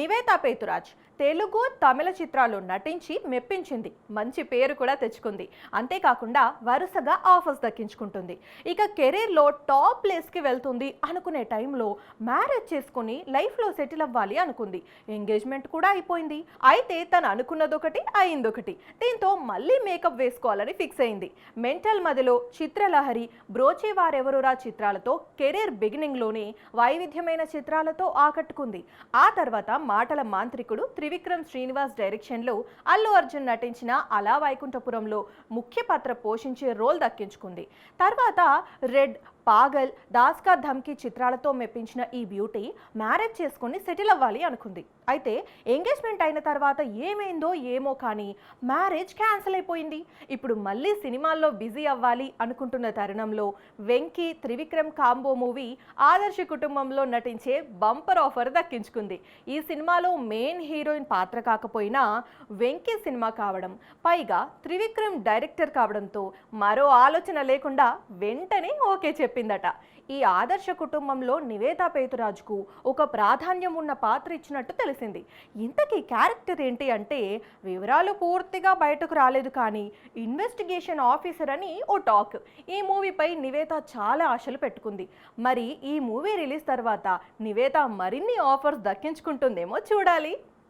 నివేతా పేతురాజ్ తెలుగు తమిళ చిత్రాల్లో నటించి మెప్పించింది, మంచి పేరు కూడా తెచ్చుకుంది. అంతేకాకుండా వరుసగా ఆఫర్స్ దక్కించుకుంటుంది. ఇక కెరీర్లో టాప్ ప్లేస్కి వెళ్తుంది అనుకునే టైంలో మ్యారేజ్ చేసుకుని లైఫ్లో సెటిల్ అవ్వాలి అనుకుంది. ఎంగేజ్మెంట్ కూడా అయిపోయింది. అయితే తను అనుకున్నదొకటి అయిందొకటి. దీంతో మళ్ళీ మేకప్ వేసుకోవాలని ఫిక్స్ అయింది. మెంటల్ మదిలో, చిత్రలహరి, బ్రోచే వారెవరురా చిత్రాలతో కెరీర్ బిగినింగ్లోనే వైవిధ్యమైన చిత్రాలతో ఆకట్టుకుంది. ఆ తర్వాత మాటల మాంత్రికుడు త్రివిక్రమ్ శ్రీనివాస్ డైరెక్షన్లో అల్లు అర్జున్ నటించిన అలా వైకుంఠపురంలో ముఖ్య పాత్ర పోషించే రోల్ దక్కించుకుంది. తర్వాత రెడ్, పాగల్, దాస్కా ధమ్కి చిత్రాలతో మెప్పించిన ఈ బ్యూటీ మ్యారేజ్ చేసుకుని సెటిల్ అవ్వాలి అనుకుంది. అయితే ఎంగేజ్మెంట్ అయిన తర్వాత ఏమైందో ఏమో కానీ మ్యారేజ్ క్యాన్సిల్ అయిపోయింది. ఇప్పుడు మళ్ళీ సినిమాల్లో బిజీ అవ్వాలి అనుకుంటున్న తరుణంలో వెంకీ, త్రివిక్రమ్ కాంబో మూవీ ఆదర్శ కుటుంబంలో నటించే బంపర్ ఆఫర్ దక్కించుకుంది. ఈ సినిమాలో మెయిన్ హీరోయిన్ పాత్ర కాకపోయినా వెంకీ సినిమా కావడం, పైగా త్రివిక్రమ్ డైరెక్టర్ కావడంతో మరో ఆలోచన లేకుండా వెంటనే ఓకే చెప్పిందట. ఈ ఆదర్శ కుటుంబంలో నివేతా పేతురాజ్కు ఒక ప్రాధాన్యం ఉన్న పాత్ర ఇచ్చినట్టు తెలిసింది. ఇంతకీ క్యారెక్టర్ ఏంటి అంటే వివరాలు పూర్తిగా బయటకు రాలేదు, కానీ ఇన్వెస్టిగేషన్ ఆఫీసర్ అని ఓ టాక్. ఈ మూవీపై నివేతా చాలా ఆశలు పెట్టుకుంది. మరి ఈ మూవీ రిలీజ్ తర్వాత నివేతా మరిన్ని ఆఫర్స్ దక్కించుకుంటుందేమో చూడాలి.